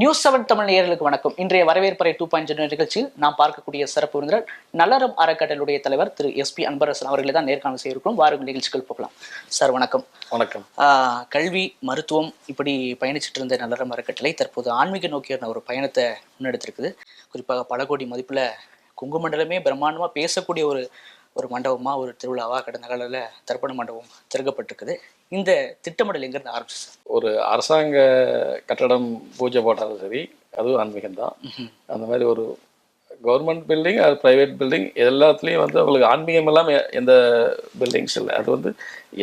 News 7 Tamil நேயர்களுக்கு வணக்கம். இன்றைய வரவேற்பறை 2.0 நிகழ்ச்சியில் நாம் பார்க்கக்கூடிய சிறப்பு விருந்தினர் நல்லறம் அறக்கட்டளையுடைய தலைவர் திரு SP அன்பரசன் அவர்களை தான் நேர்காணல் செய்திருக்கிறோம். வாருங்கள் நிகழ்ச்சிகள் போகலாம். சார் வணக்கம். வணக்கம். கல்வி, மருத்துவம் இப்படி பயணிச்சுட்டு இருந்த நல்லறம் அறக்கட்டளை தற்போது ஆன்மீக நோக்கிய ஒரு பயணத்தை முன்னெடுத்திருக்குது. குறிப்பாக பல கோடி மதிப்புல குங்குமண்டலமே பிரம்மாண்டமா பேசக்கூடிய ஒரு மண்டபமா, ஒரு திருவிழாவா கடந்த காலத்தில் தர்ப்பண மண்டபம் திறக்கப்பட்டிருக்குது. இந்த திட்டமிடல் எங்கிருந்து ஆரம்பிச்சு? ஒரு அரசாங்க கட்டடம் பூஜை போட்டாலும் சரி, அதுவும் ஆன்மீகம் தான். அந்த மாதிரி ஒரு கவர்மெண்ட் பில்டிங், அது ப்ரைவேட் பில்டிங், எல்லாத்துலேயும் வந்து அவங்களுக்கு ஆன்மீகம் இல்லாமல் எந்த பில்டிங்ஸ் இல்லை. அது வந்து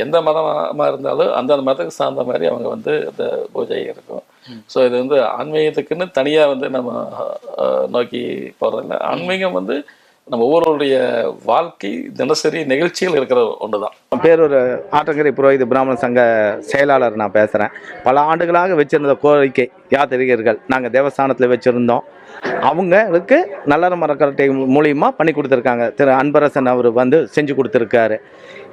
எந்த மதமாக இருந்தாலும் அந்த மதத்துக்கு சார்ந்த மாதிரி அவங்க வந்து அந்த பூஜை இருக்கும். ஸோ இது வந்து ஆன்மீகத்துக்குன்னு தனியாக வந்து நம்ம நோக்கி போகிறதில்ல. ஆன்மீகம் வந்து நம்ம ஒவ்வொருடைய வாழ்க்கை தினசரி நிகழ்ச்சிகள் இருக்கிற ஒன்று தான். என் பேர் ஒரு ஆற்றங்கரை புரோகித பிராமண சங்க செயலாளர். நான் பேசுகிறேன். பல ஆண்டுகளாக வச்சுருந்த கோரிக்கை யாத்திரிகர்கள் நாங்கள் தேவஸ்தானத்தில் வச்சுருந்தோம். அவங்களுக்கு நல்லறம் அறக்கட்டளை மூலியமாக பண்ணி கொடுத்துருக்காங்க. திரு அன்பரசன் அவர் வந்து செஞ்சு கொடுத்துருக்காரு.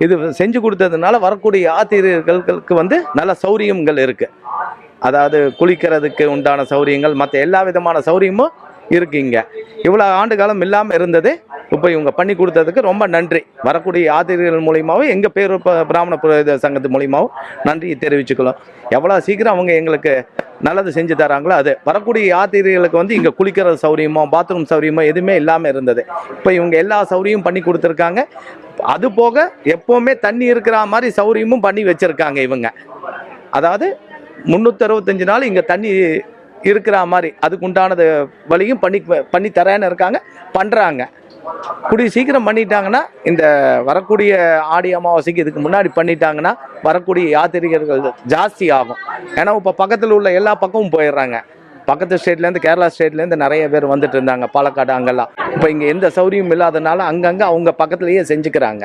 இது செஞ்சு கொடுத்ததுனால வரக்கூடிய யாத்திரிகர்களுக்கு வந்து நல்ல சௌரியங்கள் இருக்குது. அதாவது குளிக்கிறதுக்கு உண்டான சௌரியங்கள், மற்ற எல்லா விதமான சௌரியமும் இருக்குங்க. இவ்வளோ ஆண்டு காலம் இல்லாமல் இருந்தது. இப்போ இவங்க பண்ணி கொடுத்ததுக்கு ரொம்ப நன்றி. வரக்கூடிய யாத்திரைகள் மூலியமாகவும் எங்கள் பேர் பிராமண புரோகித சங்கத்து மூலியமாகவும் நன்றி தெரிவிச்சுக்கலாம். எவ்வளோ சீக்கிரம் அவங்க எங்களுக்கு நல்லது செஞ்சு தராங்களோ அது. வரக்கூடிய யாத்திரைகளுக்கு வந்து இங்கே குளிக்கிற சௌரியமோ பாத்ரூம் சௌரியமோ எதுவுமே இல்லாமல் இருந்தது. இப்போ இவங்க எல்லா சௌரியமும் பண்ணி கொடுத்துருக்காங்க. அது போக எப்போவுமே தண்ணி இருக்கிற மாதிரி சௌரியமும் பண்ணி வச்சுருக்காங்க இவங்க. அதாவது 365 நாள் இங்கே தண்ணி இருக்கிற மாதிரி அதுக்கு உண்டானது வழியும் பண்ணி தரேன்னு இருக்காங்க, பண்ணுறாங்க. கூடிய சீக்கிரம் பண்ணிட்டாங்கன்னா, இந்த வரக்கூடிய ஆடி அமாவாசைக்கு இதுக்கு முன்னாடி பண்ணிட்டாங்கன்னா வரக்கூடிய யாத்திரிகர்கள் ஜாஸ்தி ஆகும். ஏன்னா இப்போ பக்கத்தில் உள்ள எல்லா பக்கமும் போயிடுறாங்க. பக்கத்து ஸ்டேட்லேருந்து, கேரளா ஸ்டேட்லேருந்து நிறைய பேர் வந்துட்டு இருந்தாங்க, பாலக்காடு அங்கெல்லாம். இப்போ இங்கே எந்த சௌரியம் இல்லாதனால அங்கங்கே அவங்க பக்கத்துலேயே செஞ்சுக்கிறாங்க.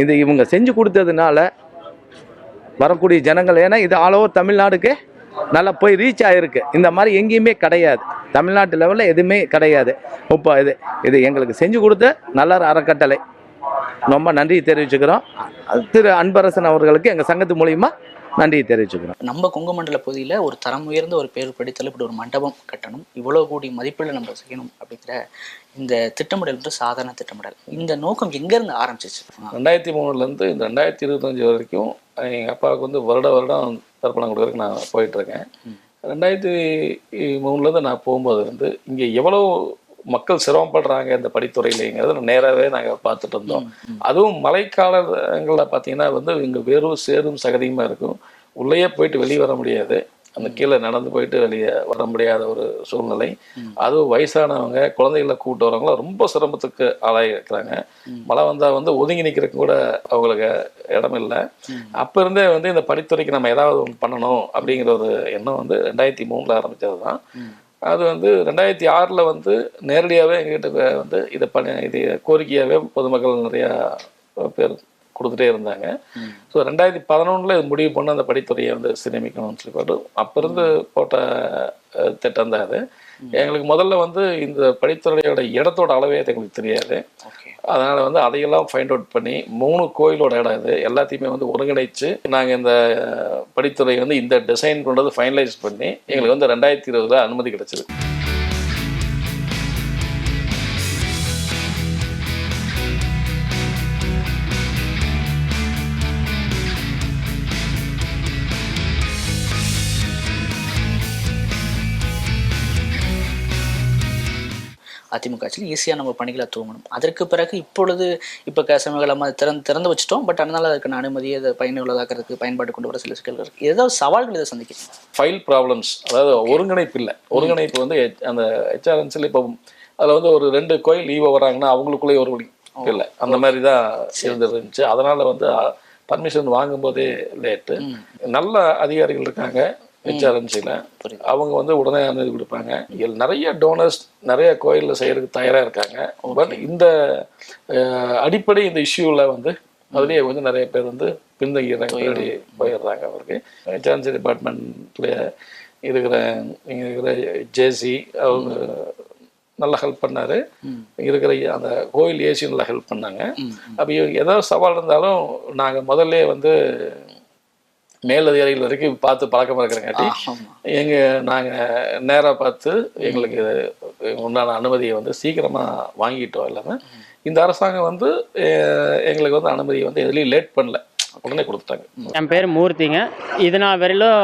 இது இவங்க செஞ்சு கொடுத்ததுனால வரக்கூடிய ஜனங்கள், ஏன்னா இது ஆல் ஓவர் தமிழ்நாடுக்கு நல்லா போய் ரீச் ஆகிருக்கு. இந்த மாதிரி எங்கேயுமே கிடையாது, தமிழ்நாட்டு லெவலில் எதுவுமே கிடையாது. இப்போ இது எங்களுக்கு செஞ்சு கொடுத்த நல்லற அறக்கட்டளை ரொம்ப நன்றி தெரிவிச்சுக்கிறோம். திரு அன்பரசன் அவர்களுக்கு எங்கள் சங்கத்து மூலியமா நன்றி தெரிவிச்சுக்கிறோம். நம்ம குங்குமண்டல பகுதியில் ஒரு தரம் உயர்ந்த ஒரு பேர் படித்தல் இப்படி ஒரு மண்டபம் கட்டணும், இவ்வளோ கூடி மதிப்பில் நம்ம செய்யணும் அப்படிங்கிற இந்த திட்டமிடல் வந்து சாதாரண திட்டமிடல். இந்த நோக்கம் எங்கேருந்து ஆரம்பிச்சிச்சு? 2003 இந்த 2025 வரைக்கும் எங்கள் அப்பாவுக்கு வந்து வருடம் தர்ப்பணம் கொடுக்குறதுக்கு நான் போயிட்டுருக்கேன். 2003 நான் போகும்போது வந்து இங்கே எவ்வளோ மக்கள் சிரமப்படுறாங்க இந்த படித்துறையிலேங்கிறத நேராகவே நாங்கள் பார்த்துட்டு இருந்தோம். அதுவும் மழைக்காலங்களில் பார்த்தீங்கன்னா வந்து இங்கே வெறும் சேரும் சகதியுமாக இருக்கும். உள்ளேயே போயிட்டு வெளியே வர முடியாது. அந்த கீழே நடந்து போயிட்டு வெளியே வர முடியாத ஒரு சூழ்நிலை. அதுவும் வயசானவங்க, குழந்தைகளை கூப்பிட்டு வரவங்களாம் ரொம்ப சிரமத்துக்கு ஆளாகி இருக்கிறாங்க. மழை வந்தால் வந்து ஒதுங்கி நிற்கிறதுக்கு கூட அவங்களுக்கு இடம் இல்லை. அப்போ இருந்தே வந்து இந்த படித்துறைக்கு நம்ம ஏதாவது ஒன்று பண்ணணும் அப்படிங்கிற ஒரு எண்ணம் வந்து 2003 ஆரம்பித்தது தான். அது வந்து 2006 வந்து நேரடியாகவே எங்ககிட்ட வந்து இது கோரிக்கையாகவே பொதுமக்கள் நிறையா பேர் கொடுத்துட்டே இருந்தாங்க. ஸோ 2011 இது முடிவு பண்ண அந்த படித்துறையை வந்து சீரமைக்கணும்னு சொல்லி போட்டு அப்போ இருந்து போட்ட திட்டம் தான் அது. எங்களுக்கு முதல்ல வந்து இந்த படித்துறையோட இடத்தோட அளவே எங்களுக்கு தெரியாது. அதனால் வந்து அதையெல்லாம் ஃபைண்ட் அவுட் பண்ணி 3 கோயிலோட இடம் இது எல்லாத்தையுமே வந்து ஒருங்கிணைச்சு நாங்கள் இந்த படித்துறை வந்து இந்த டிசைன் கொண்டது ஃபைனலைஸ் பண்ணி எங்களுக்கு வந்து 2020 அனுமதி கிடைச்சிது. அதிமுக ஆட்சியில் ஈஸியாக நம்ம பணிகளை தூங்கணும். அதற்கு பிறகு இப்போ சமீப திறந்து வச்சுட்டோம். பட் அதனால அதுக்கான அனுமதி, அதை பயனுள்ளதாக்கிறதுக்கு பயன்பாடு கொண்டு வர சில சிக்கல்கள் இருக்குது. ஏதாவது சவால்கள் இதை சந்திக்கும். ஃபைல் ப்ராப்ளம்ஸ், அதாவது ஒருங்கிணைப்பு இல்லை. ஒருங்கிணைப்பு வந்து அந்த HRNCல இப்போ அதில் வந்து ஒரு 2 கோயில் லீவ் வராங்கன்னா அவங்களுக்குள்ளேயே ஒரு இல்லை, அந்த மாதிரி தான் இருந்துருந்துச்சு. அதனால் வந்து பர்மிஷன் வாங்கும்போதே லேட்டு. நல்ல அதிகாரிகள் இருக்காங்க HRNCல, அவங்க வந்து உடனே அனுமதி கொடுப்பாங்க. நிறைய டோனர்ஸ் நிறைய கோயிலில் செய்யறதுக்கு தயாராக இருக்காங்க. பட் இந்த அடிப்படை இந்த இஷ்யூவில் வந்து அதுலேயே வந்து நிறைய பேர் வந்து பின்தங்கிறாங்க, போயிடுறாங்க. அவருக்கு HRNC டிபார்ட்மெண்ட்ல இருக்கிற ஜேசி அவங்க நல்லா ஹெல்ப் பண்ணாரு. இருக்கிற அந்த கோயில் ஏசி நல்லா ஹெல்ப் பண்ணாங்க. அப்போ ஏதாவது சவால் இருந்தாலும் நாங்கள் முதல்ல வந்து மேலதிகாரிகள் வரைக்கும் பார்த்து பழக்கமாக இருக்கிறங்காட்டி நாங்கள் நேராக பார்த்து எங்களுக்கு உண்டான அனுமதியை வந்து சீக்கிரமாக வாங்கிட்டோம். இல்லாமல் இந்த அரசாங்கம் வந்து எங்களுக்கு வந்து அனுமதியை வந்து எதுலேயும் லேட் பண்ணல, உடனே கொடுத்துட்டாங்க. என் பேர் மூர்த்திங்க. இது நான் வரையிலும்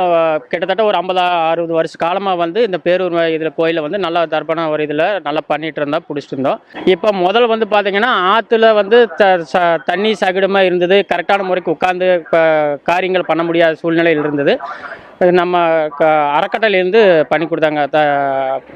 கிட்டத்தட்ட ஒரு 50-60 வருஷ காலமாக வந்து இந்த பேரூர் இதில் கோயிலில் வந்து நல்லா தர்ப்பணம் ஒரு இதில் நல்லா பண்ணிகிட்டு இருந்தோம், பிடிச்சிட்டு இருந்தோம். இப்போ முதல் வந்து பார்த்திங்கன்னா ஆற்றுல வந்து தண்ணி சகடமாக இருந்தது, கரெக்டான முறைக்கு உட்காந்து காரியங்கள் பண்ண முடியாத சூழ்நிலையில் இருந்தது. நம்ம அறக்கட்டளையிலேருந்து பண்ணி கொடுத்தாங்க,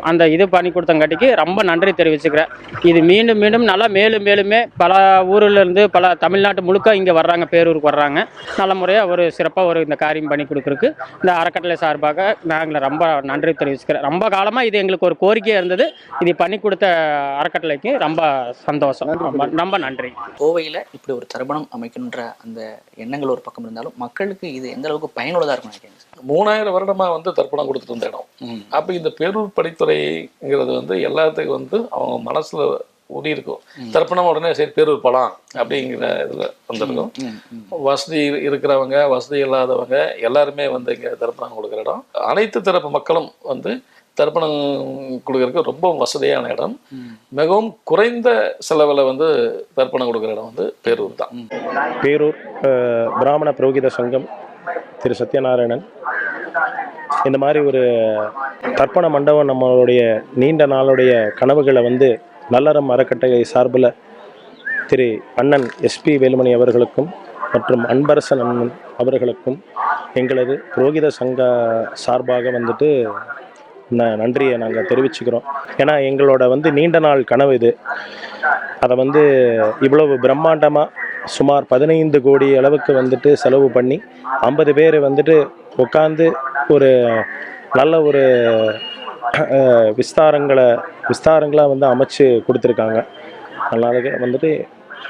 அந்த இது பண்ணி கொடுத்தங்காட்டிக்கு ரொம்ப நன்றி தெரிவிச்சுக்கிறேன். இது மீண்டும் மீண்டும் நல்லா மேலுமே பல ஊர்லேருந்து பல தமிழ்நாட்டு முழுக்க இங்கே வர்றாங்க, பேரூருக்கு வர்றாங்க. நல்ல முறையாக ஒரு சிறப்பாக ஒரு இந்த காரியம் பண்ணி கொடுக்குறதுக்கு இந்த அறக்கட்டளை சார்பாக நாங்கள் ரொம்ப நன்றி தெரிவிச்சுக்கிறேன். ரொம்ப காலமாக இது எங்களுக்கு ஒரு கோரிக்கையாக இருந்தது. இது பண்ணி கொடுத்த அறக்கட்டளைக்கு ரொம்ப சந்தோஷம், ரொம்ப நன்றி. கோவையில் இப்படி ஒரு தர்ப்பணம் அமைக்கணுன்ற அந்த எண்ணங்கள் ஒரு பக்கம் இருந்தாலும் மக்களுக்கு இது எந்த அளவுக்கு பயனுள்ளதாக இருக்கும் நினைக்கிறேன். 3000 வருடமாக வந்து தர்ப்பணம் கொடுத்துட்டு இருந்த இடம். அப்போ இந்த பேரூர் படித்துறைங்கிறது வந்து எல்லாத்துக்கும் வந்து அவங்க மனசில் ஊடி இருக்கும். தர்ப்பணம் உடனே சரி பேரூர் போகலாம் அப்படிங்கிற இதில் வந்துருக்கும். வசதி இருக்கிறவங்க வசதி இல்லாதவங்க எல்லாருமே வந்து இங்கே தர்ப்பணம் கொடுக்குற இடம். அனைத்து தரப்பு மக்களும் வந்து தர்ப்பணம் கொடுக்கறதுக்கு ரொம்ப வசதியான இடம். மிகவும் குறைந்த செலவில் வந்து தர்ப்பணம் கொடுக்குற இடம் வந்து பேரூர் தான். பேரூர் பிராமண புரோகித சங்கம் திரு சத்யநாராயணன் இந்த மாதிரி ஒரு தர்ப்பண மண்டபம் நம்மளுடைய நீண்ட நாளுடைய கனவுகளை வந்து நல்லறம் அறக்கட்டளை சார்பில் திரு அண்ணன் SP வேலுமணி அவர்களுக்கும் மற்றும் அன்பரசன் அண்ணன் அவர்களுக்கும் எங்களது புரோகித சங்க சார்பாக வந்துட்டு நன்றியை நாங்கள் தெரிவிச்சுக்கிறோம். ஏன்னா எங்களோட வந்து நீண்ட நாள் கனவு இது. அதை வந்து இவ்வளவு பிரம்மாண்டமாக சுமார் 15 கோடி அளவுக்கு வந்துட்டு செலவு பண்ணி 50 பேர் வந்துட்டு உட்காந்து ஒரு நல்ல ஒரு விஸ்தாரங்களாக வந்து அமைச்சு கொடுத்துருக்காங்க. அதனால வந்துட்டு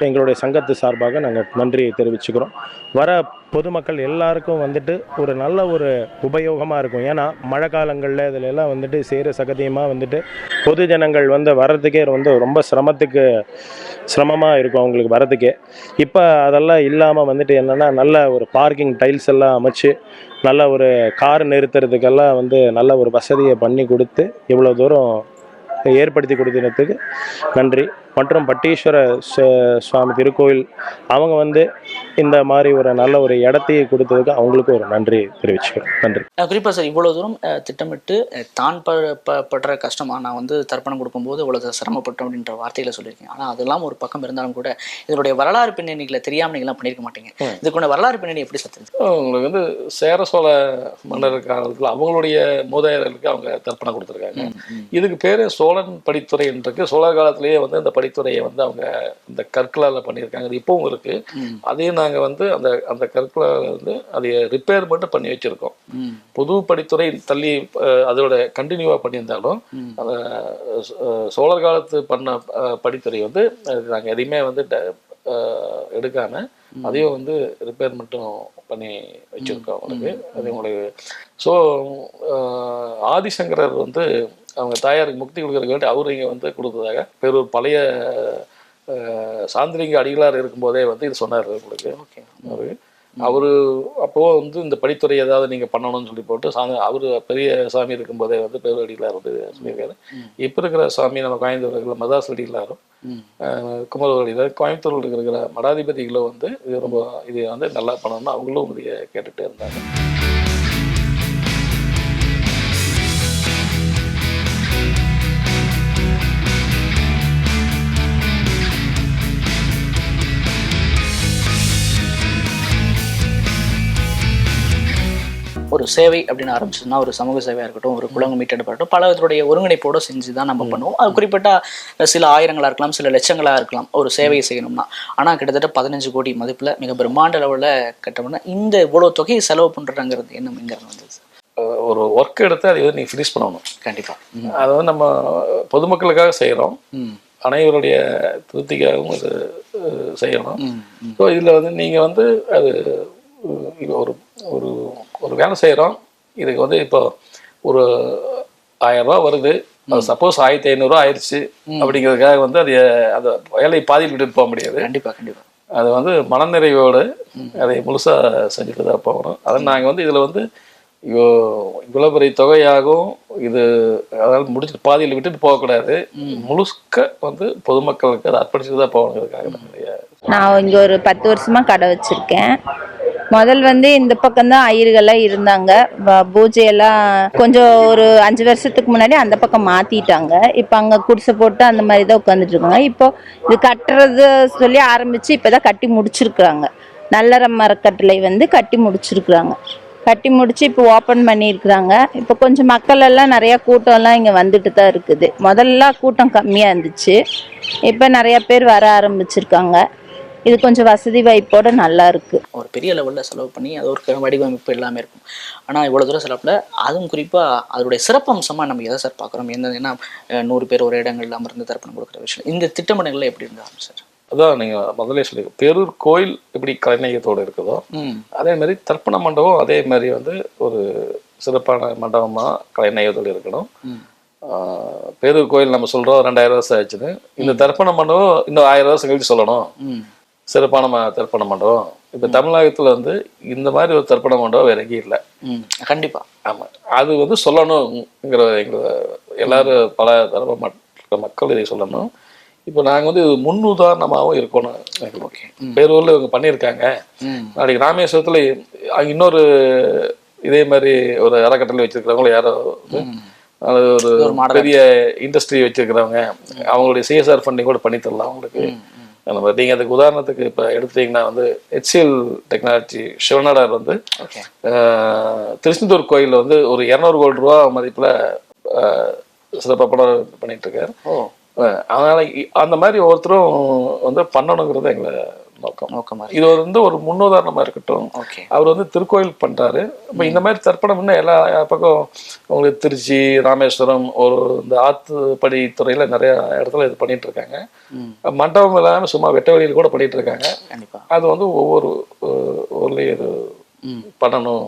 எங்களுடைய சங்கத்து சார்பாக நாங்கள் நன்றியை தெரிவிச்சுக்கிறோம். வர பொதுமக்கள் எல்லாருக்கும் வந்துட்டு ஒரு நல்ல ஒரு உபயோகமாக இருக்கும். ஏன்னா மழை காலங்களில் இதில் எல்லாம் வந்துட்டு சேர சகதியமாக வந்துட்டு பொது ஜனங்கள் வந்து வர்றதுக்கே வந்து ரொம்ப சிரமமாக இருக்கும் அவங்களுக்கு வர்றதுக்கே. இப்போ அதெல்லாம் இல்லாமல் வந்துட்டு என்னென்னா நல்ல ஒரு பார்க்கிங் டைல்ஸ் எல்லாம் அமைச்சு நல்ல ஒரு கார் நிறுத்துறதுக்கெல்லாம் வந்து நல்ல ஒரு வசதியை பண்ணி கொடுத்து இவ்வளோ தூரம் ஏற்படுத்தி கொடுத்ததுக்கு நன்றி. மற்றும் பட்டீஸ்வர சுவாமி திருக்கோயில் அவங்க வந்து இந்த மாதிரி ஒரு நல்ல ஒரு இடத்தையே கொடுத்ததுக்கு அவங்களுக்கு ஒரு நன்றி தெரிவிச்சுக்கிறேன். நன்றி. குறிப்பாக சார் இவ்வளோ தூரம் திட்டமிட்டு தான் படுற கஷ்டமாக நான் வந்து தர்ப்பணம் கொடுக்கும்போது இவ்வளோ சிரமப்பட்டோம் அப்படின்ற வார்த்தைகளை சொல்லியிருக்கேன். ஆனால் அதெல்லாம் ஒரு பக்கம் இருந்தாலும் கூட இதனுடைய வரலாறு பின்னணிகளை தெரியாமல் நீங்களாம் பண்ணியிருக்க மாட்டீங்க. இதுக்குள்ள வரலாறு பின்னணி எப்படி சத்து? உங்களுக்கு வந்து சேர சோழ மன்னர் காலத்தில் அவங்களுடைய மூதாதையர்களுக்கு அவங்க தர்ப்பணம் கொடுத்துருக்காங்க. இதுக்கு பேர் சோழன் படித்துறைன்றிருக்கு. சோழர் காலத்திலேயே வந்து இந்த படித்துறையை வந்து அவங்க இந்த கற்களால் பண்ணியிருக்காங்க. அது இப்பவும் இருக்கு. அதையும் நாங்கள் வந்து அந்த கற்களால் வந்து அதை ரிப்பேர் மட்டும் பண்ணி வச்சிருக்கோம். புது படித்துறை தள்ளி அதோட கண்டினியூவாக பண்ணியிருந்தாலும் அந்த சோழர் காலத்து பண்ண படித்துறை வந்து நாங்கள் எதையுமே வந்து எடுக்காம அதையும் வந்து ரிப்பேர் மட்டும் பண்ணி வச்சிருக்கோம் அவங்களுக்கு. அது உங்களுக்கு ஸோ ஆதிசங்கரர் வந்து அவங்க தாயாருக்கு முக்தி கொடுக்கறதுக்கு வேண்டி அவரு இங்கே வந்து கொடுத்ததாக பேரூர் பழைய சாந்திரிங்க அடிகளார் இருக்கும்போதே வந்து இது சொன்னார் உங்களுக்கு. அவரு அப்போது வந்து இந்த படித்துறை ஏதாவது நீங்கள் பண்ணணும்னு சொல்லி போட்டு அவர் பெரிய சாமி இருக்கும்போதே வந்து பேரூர் அடிகளார் வந்து சொல்லியிருக்காரு. இப்போ இருக்கிற சாமி நம்ம கோயம்புத்தூர் இருக்கிற மதாஸ் அடிகளாரும் குமரூர் அடிகளார் கோயம்புத்தூரில் இருக்கிற மடாதிபதிகளும் வந்து இது ரொம்ப இது வந்து நல்லா பண்ணணும்னு அவங்களும் இதை கேட்டுகிட்டே இருந்தாங்க. ஒரு சேவை அப்படின்னு ஆரம்பிச்சதுன்னா ஒரு சமூக சேவையாக இருக்கட்டும், ஒரு குழந்தை மீட்டெடுப்பாக இருக்கட்டும், பல விதத்துடைய ஒருங்கிணைப்போடு செஞ்சு தான் நம்ம பண்ணுவோம். அது குறிப்பிட்ட சில ஆயிரங்களாக இருக்கலாம், சில லட்சங்களாக இருக்கலாம் ஒரு சேவையை செய்யணும்னா. ஆனால் கிட்டத்தட்ட 15 கோடி மதிப்பில் மிக பிரம்மாண்ட அளவில் கட்டணும்னா இந்த இவ்வளோ தொகையை செலவு பண்ணுறாங்கிறது என்ன எங்கிறது வந்தது? ஒரு ஒர்க் எடுத்து அதை வந்து நீங்கள் ஃபினிஷ் பண்ணணும். கண்டிப்பாக அதை வந்து நம்ம பொதுமக்களுக்காக செய்கிறோம், அனைவருடைய திருப்திக்காகவும் அது செய்யணும். ஸோ இதில் வந்து நீங்கள் வந்து அது ஒரு ஒரு ஒரு வேலை செய்கிறோம், இதுக்கு வந்து இப்போ ஒரு 1000 ரூபா வருது, சப்போஸ் 1500 ரூபா ஆயிடுச்சு அப்படிங்கிறதுக்காக வந்து அது அந்த வேலையை பாதியில் விட்டு போக முடியாது. கண்டிப்பாக கண்டிப்பாக அது வந்து மனநிறைவோடு அதை முழுசாக செஞ்சுட்டு தான் போகணும். அதை நாங்கள் வந்து இதில் வந்து இவ்வளோ பெரிய தொகையாகும், இது அதாவது முடிச்சுட்டு பாதியில் விட்டுட்டு போகக்கூடாது, முழுக்க வந்து பொதுமக்களுக்கு அதை அர்ப்பணிச்சுட்டு தான் போகணுங்கிறதுக்காக. நான் இங்கே ஒரு 10 வருஷமா கடை வச்சிருக்கேன். முதல் வந்து இந்த பக்கம்தான் ஐயர்கள்லாம் இருந்தாங்க. பூஜையெல்லாம் கொஞ்சம் ஒரு 5 வருஷத்துக்கு முன்னாடி அந்த பக்கம் மாத்திட்டாங்க. இப்போ அங்கே குடிசை போட்டு அந்த மாதிரி தான் உட்காந்துட்டு இருக்காங்க. இப்போ இது கட்டுறது சொல்லி ஆரம்பிச்சு இப்போதான் கட்டி முடிச்சிருக்கிறாங்க. நல்லற மரக்கட்டளை வந்து கட்டி முடிச்சிருக்கிறாங்க. கட்டி முடிச்சு இப்போ ஓப்பன் பண்ணியிருக்கிறாங்க. இப்போ கொஞ்சம் மக்கள் எல்லாம் நிறைய கூட்டம்லாம் இங்கே வந்துட்டு தான் இருக்குது. முதல்ல கூட்டம் கம்மியாக இருந்துச்சு, இப்போ நிறைய பேர் வர ஆரம்பிச்சிருக்காங்க. இது கொஞ்சம் வசதி வாய்ப்போட நல்லா இருக்கு. ஒரு பெரிய லெவலில் செலவு பண்ணி அது ஒரு வடிவமைப்பு எல்லாமே இருக்கும். ஆனால் இவ்வளோ தூரம் செலவில் அதுவும் குறிப்பாக அதோடைய சிறப்பம்சமாக நம்ம எதை சார் பார்க்குறோம்? ஏன்னா 100 பேர் ஒரு இடங்கள்ல அமர்ந்து தர்ப்பணம் கொடுக்குற விஷயம் இந்த திட்டமிடங்கள்ல எப்படி இருந்தாலும் சார்? அதான் நீங்கள் முதலே சொல்லி பேரூர் கோயில் எப்படி கலைநயத்தோடு இருக்குதோ அதே மாதிரி தர்ப்பண மண்டபம் அதே மாதிரி வந்து ஒரு சிறப்பான மண்டபமாக கலைநயத்தோடு இருக்கணும். பேரூர் கோயில் நம்ம சொல்கிறோம் 2000 வருஷம் ஆச்சுன்னு, இந்த தர்ப்பண மண்டபம் இன்னும் 1000 வருஷம் கழிச்சு சொல்லணும் சிறப்பான தர்ப்பண மண்டபம். இப்போ தமிழகத்தில் வந்து இந்த மாதிரி ஒரு தர்ப்பண மண்டபம் வேற எங்கேயும் இல்லை. கண்டிப்பாக ஆமாம், அது வந்து சொல்லணுங்கிற எங்களை எல்லாரும் பல தரப்ப மக்கள் இதை சொல்லணும். இப்போ நாங்கள் வந்து முன்னுதாரணமாகவும் இருக்கணும். பேரூரில் இவங்க பண்ணியிருக்காங்க, நாளைக்கு ராமேஸ்வரத்தில் இன்னொரு இதே மாதிரி ஒரு அறக்கட்டளை வச்சிருக்கிறவங்கள யாரோ அது ஒரு பெரிய இண்டஸ்ட்ரி வச்சிருக்கிறவங்க அவங்களுடைய சிஎஸ்ஆர் ஃபண்டிங் கூட பண்ணி தரலாம் அவங்களுக்கு. நம்ம நீங்கள் அதுக்கு உதாரணத்துக்கு இப்போ எடுத்துட்டீங்கன்னா வந்து HCL டெக்னாலஜி சிவநாடார் வந்து திருச்செந்தூர் கோயிலில் வந்து ஒரு 200 கோடி ரூபா மதிப்பில் சிறப்பாக படம் பண்ணிட்டு இருக்காரு. அதனால அந்த மாதிரி ஒவ்வொருத்தரும் வந்து பண்ணணுங்கிறது எங்களை நோக்கமா. இது வந்து ஒரு முன்னுதாரணமா இருக்கட்டும். அவர் வந்து திருக்கோயில் பண்றாரு. இப்போ இந்த மாதிரி தர்ப்பணம் இன்னும் எல்லா பக்கம் உங்களுக்கு திருச்சி, ராமேஸ்வரம், ஒரு இந்த ஆத்துப்படி துறையில நிறைய இடத்துல இது பண்ணிட்டு இருக்காங்க. மண்டபம் இல்லாமல் சும்மா வெட்ட வெளியில் கூட பண்ணிட்டு இருக்காங்க. அது வந்து ஒவ்வொரு ஊர்லயும் இது பண்ணணும்.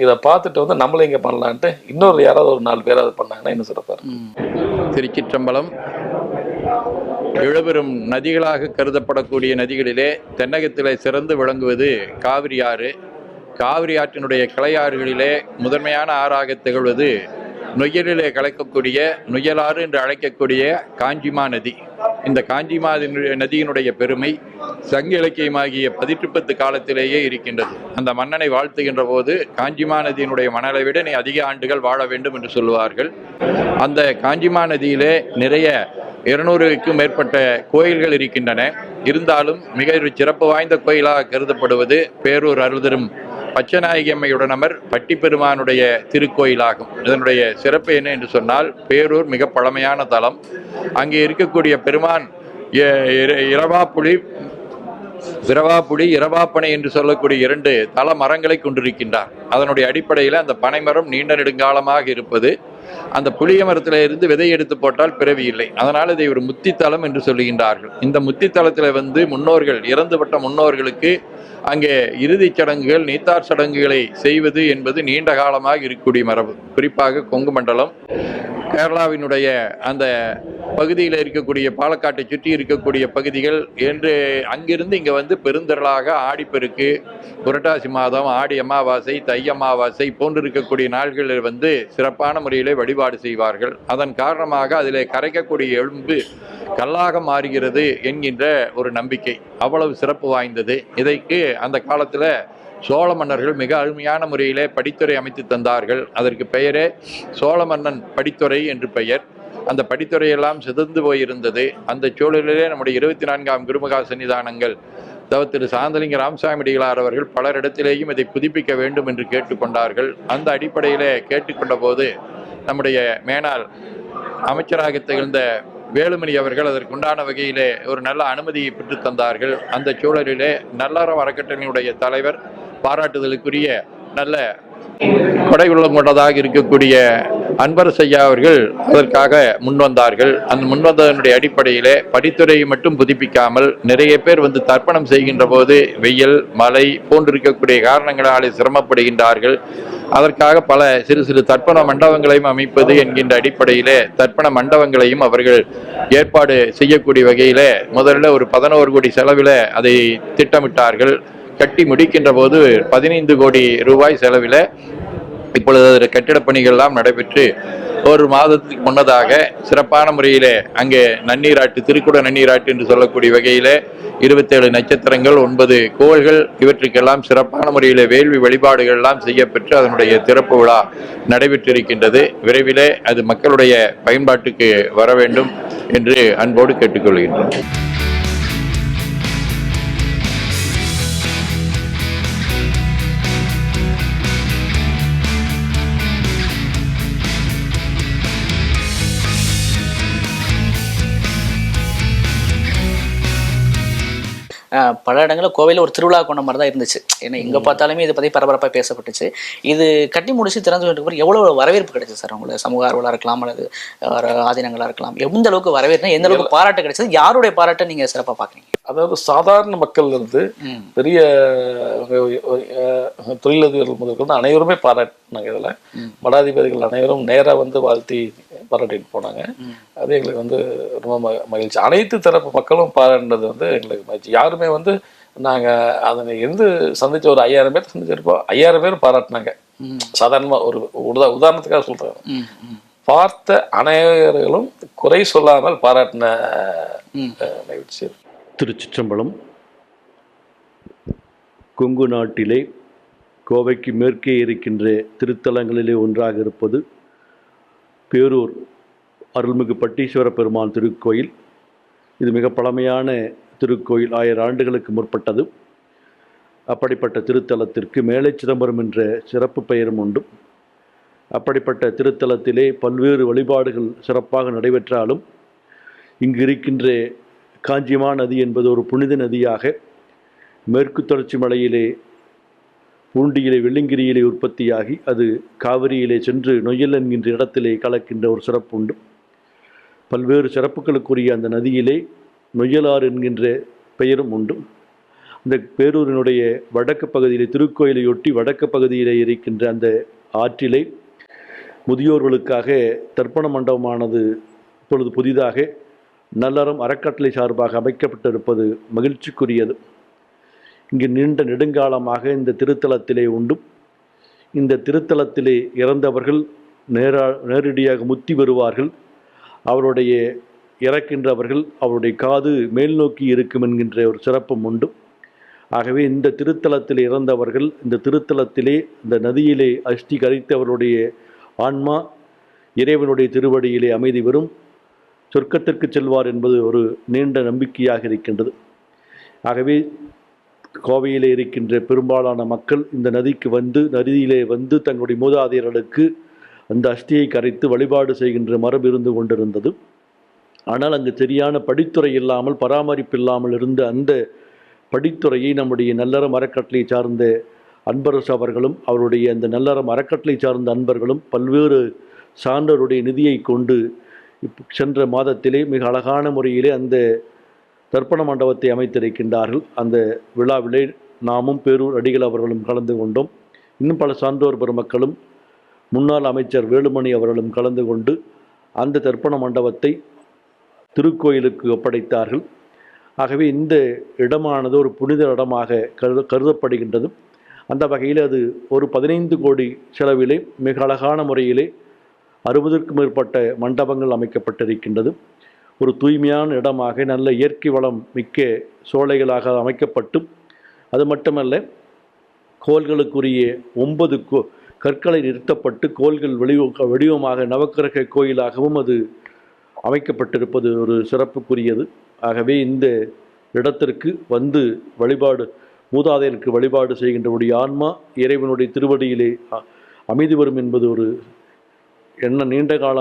இதை பார்த்துட்டு வந்து நம்மளும் இங்கே பண்ணலான்ட்டு இன்னொரு யாராவது ஒரு 4 பேர் அது பண்ணாங்கன்னா இன்னும் சிறப்பாக இருக்கும். திருச்சிற்றம்பலம். எழுபெரும் நதிகளாக கருதப்படக்கூடிய நதிகளிலே தென்னகத்திலே சிறந்து விளங்குவது காவிரி ஆறு. காவிரி ஆற்றினுடைய கிளையாறுகளிலே முதன்மையான ஆறாக திகழ்வது நொய்யலிலே கலக்கக்கூடிய நொய்யலாறு என்று அழைக்கக்கூடிய காஞ்சிமா நதி. இந்த காஞ்சிமா நதியினுடைய பெருமை சங்க இலக்கியமாகிய 18 காலத்திலேயே இருக்கின்றது. அந்த மன்னனை வாழ்த்துகின்ற போது காஞ்சிமா நதியினுடைய மணலை விட நீ அதிக ஆண்டுகள் வாழ வேண்டும் என்று சொல்லுவார்கள். அந்த காஞ்சிமா நதியிலே நிறைய 200க்கும் மேற்பட்ட கோயில்கள் இருக்கின்றன. இருந்தாலும் மிக சிறப்பு வாய்ந்த கோயிலாக கருதப்படுவது பேரூர் அருள்தரும் பச்சநாயகி அம்மையுடனமர் பட்டிப்பெருமானுடைய திருக்கோயிலாகும். இதனுடைய சிறப்பு என்ன என்று சொன்னால், பேரூர் மிக பழமையான தலம். அங்கே இருக்கக்கூடிய பெருமான் விரவாப்புலி, இரவாப்பனை என்று சொல்லக்கூடிய 2 தல மரங்களை கொண்டிருக்கின்றார். அதனுடைய அடிப்படையில் அந்த பனைமரம் நீண்ட நெடுங்காலமாக இருப்பது. அந்த புளிய மரத்தில் இருந்து விதை எடுத்து போட்டால் பிறவி இல்லை. அதனால் இதை ஒரு முத்தித்தலம் என்று சொல்லுகின்றார்கள். இந்த முத்தித்தலத்தில் வந்து முன்னோர்கள், இறந்துவிட்ட முன்னோர்களுக்கு அங்கே இறுதிச் சடங்குகள், நீத்தார் சடங்குகளை செய்வது என்பது நீண்ட காலமாக இருக்கக்கூடிய மரபு. குறிப்பாக கொங்கு மண்டலம், கேரளாவினுடைய அந்த பகுதியில் இருக்கக்கூடிய பாலக்காட்டை சுற்றி இருக்கக்கூடிய பகுதிகள் என்று அங்கிருந்து இங்கே வந்து பெருந்திரளாக ஆடிப்பெருக்கு, புரட்டாசி மாதம், ஆடி அமாவாசை, தை அமாவாசை போன்று இருக்கக்கூடிய நாள்களில் வந்து சிறப்பான முறையிலே வழிபாடு செய்வார்கள். அதன் காரணமாக அதில் கரைக்கக்கூடிய எலும்பு கல்லாக மாறுகிறது என்கின்ற ஒரு நம்பிக்கை அவ்வளவு சிறப்பு வாய்ந்தது. இதைக்கு அந்த காலத்தில் சோழ மன்னர்கள் மிக அருமையான முறையிலே படித்துறை அமைத்து தந்தார்கள். அதற்கு பெயரே சோழ மன்னன் படித்துறை என்று பெயர். அந்த படித்துறையெல்லாம் சிதந்து போயிருந்தது. அந்த சூழலிலே நம்முடைய 24ஆம் குருமகா சன்னிதானங்கள் திரு சாந்தலிங்க ராமசாமி அடிகளார் அவர்கள் பலரிடத்திலேயும் இதை புதுப்பிக்க வேண்டும் என்று கேட்டுக்கொண்டார்கள். அந்த அடிப்படையிலே கேட்டுக்கொண்ட போது நம்முடைய மேனாள் அமைச்சராக திகழ்ந்த வேலுமணி அவர்கள் அதற்குண்டான வகையிலே ஒரு நல்ல அனுமதியை பெற்று தந்தார்கள். அந்த சூழலிலே நல்லறம் அறக்கட்டளையினுடைய தலைவர், பாராட்டுதலுக்குரிய நல்ல கொடை உள்ளம் கொண்டதாக இருக்கக்கூடிய அன்பரசையா அவர்கள் அதற்காக முன்வந்தார்கள். அந்த முன்வந்ததனுடைய அடிப்படையிலே படித்துறையை மட்டும் புதுப்பிக்காமல் நிறைய பேர் வந்து தர்ப்பணம் செய்கின்ற போது வெயில், மழை போன்றிருக்கக்கூடிய காரணங்களாலே சிரமப்படுகின்றார்கள். அதற்காக பல சிறு சிறு தர்ப்பண மண்டபங்களையும் அமைப்பது என்கின்ற அடிப்படையிலே தர்ப்பண மண்டபங்களையும் அவர்கள் ஏற்பாடு செய்யக்கூடிய வகையிலே முதல்ல ஒரு 11 கோடி செலவில் அதை திட்டமிட்டார்கள். கட்டி முடிக்கின்ற போது 15 கோடி ரூபாய் செலவில் இப்பொழுது கட்டிடப் பணிகள் எல்லாம் நடைபெற்று ஒரு மாதத்துக்கு முன்னதாக சிறப்பான முறையிலே அங்கே நன்னீராட்டு, திருக்குட நன்னீராட்டு என்று சொல்லக்கூடிய வகையிலே 27 நட்சத்திரங்கள், 9 கோள்கள், இவற்றுக்கெல்லாம் சிறப்பான முறையிலே வேள்வி வழிபாடுகள் எல்லாம் செய்யப்பெற்று அதனுடைய திறப்பு விழா நடைபெற்றிருக்கின்றது. விரைவிலே அது மக்களுடைய பயன்பாட்டுக்கு வர வேண்டும் என்று அன்போடு கேட்டுக்கொள்கின்றோம். பல இடங்களில் கோவையில் ஒரு திருவிழா கொண்ட மாதிரி தான் இருந்துச்சு. ஏன்னா எங்கே பார்த்தாலுமே இதை பற்றி பரபரப்பாக பேசப்பட்டுச்சு. இது கட்டி முடிச்சு திறந்து அப்புறம் எவ்வளோ வரவேற்பு கிடைச்சது சார்? உங்களுக்கு சமூக ஆர்வலாக இருக்கலாம் அல்லது ஆதீனங்களாக இருக்கலாம், எந்த அளவுக்கு வரவேற்பு, எந்த அளவுக்கு பாராட்டு கிடைச்சது, யாருடைய பாராட்டை நீங்கள் சிறப்பாக பார்க்குறீங்க? அதாவது சாதாரண மக்கள் இருந்து பெரிய தொழிலதிபர்கள் முதற்கொண்டு அனைவருமே பாராட்டினாங்க. இதில் மடாதிபதிகள் அனைவரும் நேராக வந்து வாழ்த்தி பாராட்டிட்டு போனாங்க. அது எங்களுக்கு வந்து ரொம்ப மகிழ்ச்சி. அனைத்து தரப்பு மக்களும் பாராட்டினது வந்து எங்களுக்கு மகிழ்ச்சி. யாருமே வந்து நாங்கள் அதனை இருந்து சந்திச்ச ஒரு 5000 பேர் சந்திச்சிருப்போம். 5000 பேர் பாராட்டினாங்க. சாதாரணமாக ஒரு உதாரணத்துக்காக சொல்கிறேன். பார்த்த அனைவர்களும் குறை சொல்லாமல் பாராட்டின மகிழ்ச்சி. திருச்சிற்றம்பலம். கொங்கு நாட்டிலே கோவைக்கு மேற்கே இருக்கின்ற திருத்தலங்களிலே ஒன்றாக இருப்பது பேரூர் அருள்மிகு பட்டீஸ்வர பெருமான் திருக்கோயில். இது மிக பழமையான திருக்கோயில், 1000 ஆண்டுகளுக்கு முற்பட்டது. அப்படிப்பட்ட திருத்தலத்திற்கு மேலை சிதம்பரம் என்ற சிறப்பு பெயரும் உண்டு. அப்படிப்பட்ட திருத்தலத்திலே பல்வேறு வழிபாடுகள் சிறப்பாக நடைபெற்றாலும் இங்கு இருக்கின்ற காஞ்சிமா நதி என்பது ஒரு புனித நதியாக மேற்கு தொடர்ச்சி மலையிலே பூண்டியிலே வெள்ளிங்கிரியிலே உற்பத்தியாகி அது காவிரியிலே சென்று நொய்யல் என்கின்ற இடத்திலே கலக்கின்ற ஒரு சிறப்பு உண்டு. பல்வேறு சிறப்புகளுக்குரிய அந்த நதியிலே நொய்யலாறு என்கின்ற பெயரும் உண்டு. இந்த பேரூரினுடைய வடக்கு பகுதியிலே, திருக்கோயிலையொட்டி வடக்கு பகுதியிலே இருக்கின்ற அந்த ஆற்றிலே முதியோர்களுக்காக தர்ப்பண மண்டபமானது இப்பொழுது புதிதாக நல்லறம் அறக்கட்டளை சார்பாக அமைக்கப்பட்டிருப்பது மகிழ்ச்சிக்குரியது. இங்கு நீண்ட நெடுங்காலமாக இந்த திருத்தலத்திலே உண்டு. இந்த திருத்தலத்திலே இறந்தவர்கள் நேரடியாக முத்தி பெறுவார்கள். அவருடைய இறக்கின்றவர்கள் அவருடைய காது மேல் நோக்கி இருக்கும் என்கின்ற ஒரு சிறப்பும் உண்டு. ஆகவே இந்த திருத்தலத்தில் இறந்தவர்கள் இந்த திருத்தலத்திலே இந்த நதியிலே அஸ்தி கரைத்து அவருடைய ஆன்மா இறைவனுடைய திருவடியிலே அமைதி பெறும், சொர்க்கத்திற்கு செல்வார் என்பது ஒரு நீண்ட நம்பிக்கையாக இருக்கின்றது. ஆகவே கோவையிலே இருக்கின்ற பெரும்பாலான மக்கள் இந்த நதிக்கு வந்து நதியிலே வந்து தங்களுடைய மூதாதையர்களுக்கு அந்த அஸ்தியை கரைத்து வழிபாடு செய்கின்ற மரபு இருந்து கொண்டிருந்தது. ஆனால் அங்கு சரியான படித்துறை இல்லாமல், பராமரிப்பு இல்லாமல் இருந்த அந்த படித்துறையை நம்முடைய நல்லறம் அறக்கட்டளை சார்ந்த அன்பரசு அவர்களும் அவருடைய அந்த நல்லறம் அறக்கட்டளை சார்ந்த அன்பர்களும் பல்வேறு சான்றோருடைய நிதியை கொண்டு சென்ற மாதத்திலே மிக அழகான முறையிலே அந்த தர்ப்பண மண்டபத்தை அமைத்திருக்கின்றார்கள். அந்த விழாவிலே நாமும் பேரூர் அடிகள் அவர்களும் கலந்து கொண்டோம். இன்னும் பல சான்றோர் பெருமக்களும் முன்னாள் அமைச்சர் வேலுமணி அவர்களும் கலந்து கொண்டு அந்த தர்ப்பண மண்டபத்தை திருக்கோயிலுக்கு ஒப்படைத்தார்கள். ஆகவே இந்த இடமானது ஒரு புனித இடமாக கருதப்படுகின்றது. அந்த வகையில் அது ஒரு 15 கோடி செலவிலே மிக அழகான முறையிலே 60க்கும் மேற்பட்ட மண்டபங்கள் அமைக்கப்பட்டிருக்கின்றது. ஒரு தூய்மையான இடமாக நல்ல இயற்கை வளம் மிக்க சோலைகளாக அமைக்கப்பட்டு, அது மட்டுமல்ல கோள்களுக்குரிய 9 கற்களை நிறுத்தப்பட்டு கோள்கள் வடிவமாக நவக்கிரக கோயிலாகவும் அது அமைக்கப்பட்டிருப்பது ஒரு சிறப்புக்குரியது. ஆகவே இந்த இடத்திற்கு வந்து வழிபாடு, மூதாதையருக்கு வழிபாடு செய்கின்றவுடைய ஆன்மா இறைவனுடைய திருவடியிலே அமைதி வரும் என்பது ஒரு நீண்ட கால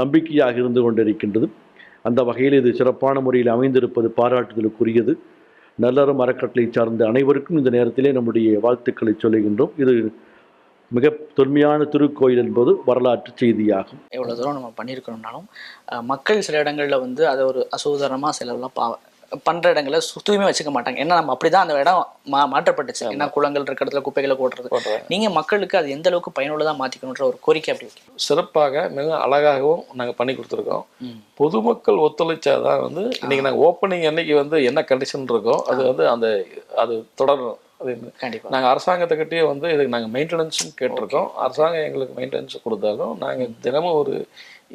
நம்பிக்கையாக இருந்து கொண்டிருக்கின்றது. அந்த வகையில் இது சிறப்பான முறையில் அமைந்திருப்பது பாராட்டுதலுக்குரியது. நல்லறம் அறக்கட்டளை சார்ந்த அனைவருக்கும் இந்த நேரத்திலே நம்முடைய வாழ்த்துக்களை சொல்லுகின்றோம். இது மிக தொன்மையான திருக்கோயில் என்பது வரலாற்று செய்தியாகும். எவ்வளோ தூரம் நம்ம பண்ணியிருக்கணும்னாலும் மக்கள் சில இடங்களில் வந்து அதை ஒரு அசோதரமாக சிலர்லாம் பண்ற இடங்களை தூய்மை வச்சுக்க மாட்டாங்க. ஏன்னா நம்ம அப்படிதான் அந்த இடம் மாற்றப்பட்டுச்சு. ஏன்னா குளங்கள் இருக்க இடத்துல குப்பைகளை போடுறது. நீங்க மக்களுக்கு அது எந்த அளவுக்கு பயனுள்ளதா மாத்திக்கணுன்ற ஒரு கோரிக்கை அப்படி சிறப்பாக மிக அழகாகவும் நாங்கள் பண்ணி கொடுத்துருக்கோம். பொதுமக்கள் ஒத்துழைச்சாதான் வந்து இன்னைக்கு நாங்கள் ஓப்பனிங் அன்னைக்கு வந்து என்ன கண்டிஷன் இருக்கோ அது வந்து அது தொடரும். கண்டிப்பா நாங்கள் அரசாங்கத்துக்கிட்டே வந்து இதுக்கு நாங்கள் மெயின்டெனன்ஸும் கேட்டிருக்கோம். அரசாங்கம் எங்களுக்கு மெயின்டெனன்ஸ் கொடுத்தாலும் நாங்கள் தினமும் ஒரு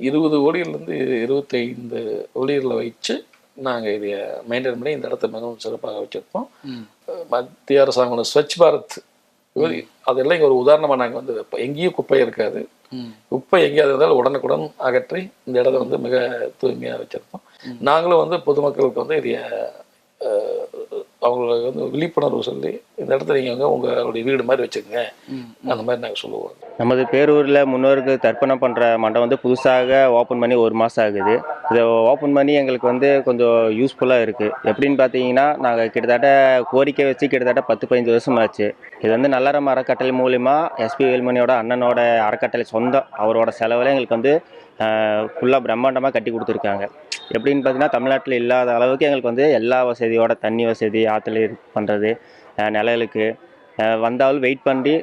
20 ஊழியர்லேருந்து 25 ஊழியர்களை வச்சு நாங்கள் இதை மெயின்டைன் பண்ணி இந்த இடத்த மிகவும் சிறப்பாக வச்சுருப்போம். மத்திய அரசாங்கம் ஸ்வச் பாரத் அதெல்லாம் இங்கே ஒரு உதாரணமாக நாங்கள் வந்து எங்கேயும் குப்பை இருக்காது. குப்பை எங்கேயாவது இருந்தாலும் உடனுக்குடன் அகற்றி இந்த இடத்த வந்து மிக தூய்மையாக வச்சுருப்போம். நாங்களும் வந்து பொதுமக்களுக்கு வந்து இதை அவங்களுக்கு வந்து விழிப்புணர்வு சொல்லி இந்த இடத்துல நீங்கள் வந்து உங்களுடைய வீடு மாதிரி வச்சுக்கோங்க அந்த மாதிரி நாங்கள் சொல்லுவோம். நமது பேரூரில் முன்னோருக்கு தர்ப்பணம் பண்ணுற மண்டபம் வந்து புதுசாக ஓப்பன் பண்ணி 1 மாதம் ஆகுது. இதை ஓப்பன் பண்ணி எங்களுக்கு வந்து கொஞ்சம் யூஸ்ஃபுல்லாக இருக்குது. எப்படின்னு பார்த்தீங்கன்னா நாங்கள் கிட்டத்தட்ட கோரிக்கை வச்சு கிட்டத்தட்ட 10-15 வருஷம் ஆச்சு. இது வந்து நல்லறம் அறக்கட்டளை மூலிமா எஸ்பி வேலுமணியோட அண்ணனோட அறக்கட்டளை சொந்தம் அவரோட செலவில் எங்களுக்கு வந்து ஃபுல்லாக பிரம்மாண்டமாக கட்டி கொடுத்துருக்காங்க. எப்படின்னு பார்த்தீங்கன்னா தமிழ்நாட்டில் இல்லாத அளவுக்கு எங்களுக்கு வந்து எல்லா வசதியோட தண்ணி வசதி, ஆற்றுல பண்ணுறது, நிழலுக்கு வந்தாலும் வெயிட் பண்ணி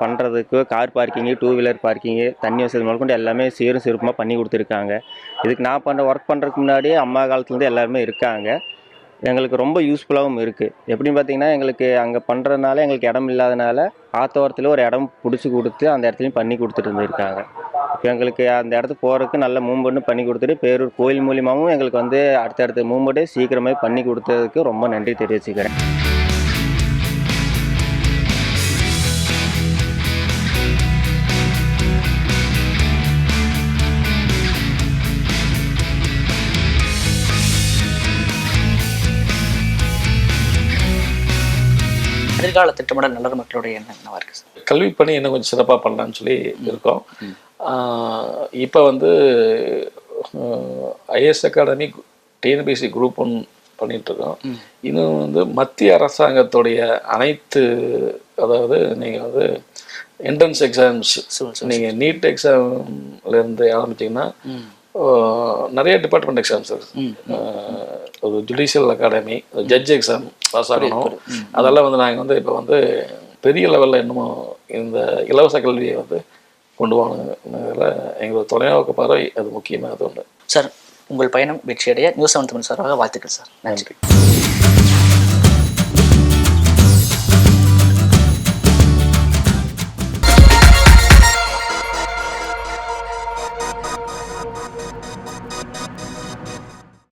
பண்ணுறதுக்கு கார் பார்க்கிங்கு, 2 வீலர் பார்க்கிங்கு, தண்ணி வசதி முதற்கொண்டு எல்லாமே சீரும் சிறப்புமாக பண்ணி கொடுத்துருக்காங்க. இதுக்கு நான் ஒர்க் பண்ணுறதுக்கு முன்னாடி அம்மா காலத்துலேருந்து எல்லாருமே இருக்காங்க. எங்களுக்கு ரொம்ப யூஸ்ஃபுல்லாகவும் இருக்குது. எப்படின்னு பார்த்தீங்கன்னா எங்களுக்கு அங்கே பண்ணுறதுனால எங்களுக்கு இடம் இல்லாதனால ஆத்தோரத்தில் ஒரு இடம் பிடிச்சி கொடுத்து அந்த இடத்துலையும் பண்ணி கொடுத்துட்டு இருந்திருக்காங்க. இப்போ எங்களுக்கு அந்த இடத்துக்கு போகிறதுக்கு நல்ல மூவ்மெண்ட்டும் பண்ணி கொடுத்துட்டு பேரூர் கோயில் மூலியமாகவும் எங்களுக்கு வந்து அடுத்தடுத்த மூவ்மெண்ட்டு சீக்கிரமே பண்ணி கொடுத்ததுக்கு ரொம்ப நன்றி தெரிவிச்சுக்கிறேன். எதிர்கால திட்டமிடல் நல்ல மக்களுடைய எண்ணம் என்னவா இருக்கு சார்? கல்வி பணி இன்னும் கொஞ்சம் சிறப்பாக பண்ணலான்னு சொல்லி இருக்கோம். இப்போ வந்து ஐஏஎஸ் அகாடமி டிஎன்பிஎஸ்சி குரூப் 1 பண்ணிகிட்ருக்கோம். இன்னும் வந்து மத்திய அரசாங்கத்துடைய அனைத்து அதாவது நீங்கள் வந்து என்ட்ரன்ஸ் எக்ஸாம்ஸ் நீங்கள் நீட் எக்ஸாம்லேருந்து ஆரம்பிச்சிங்கன்னா நிறைய டிபார்ட்மெண்ட் எக்ஸாம்ஸ் இருக்குது. ஒரு judicial academy, judge exam pass ஆகணும். அதெல்லாம் வந்து நாங்கள் வந்து இப்போ வந்து பெரிய லெவலில் இன்னமும் இந்த இலவச கல்வியை வந்து கொண்டு போகணுங்கிறதுல எங்களோட தொலைநோக்கு பார்வை அது முக்கியமாக ஒன்று. சார், உங்கள் பயணம் வெற்றியடைய நியூஸ் 7 தமிழ் சார்பாக வாழ்த்துக்கள் சார். நன்றி.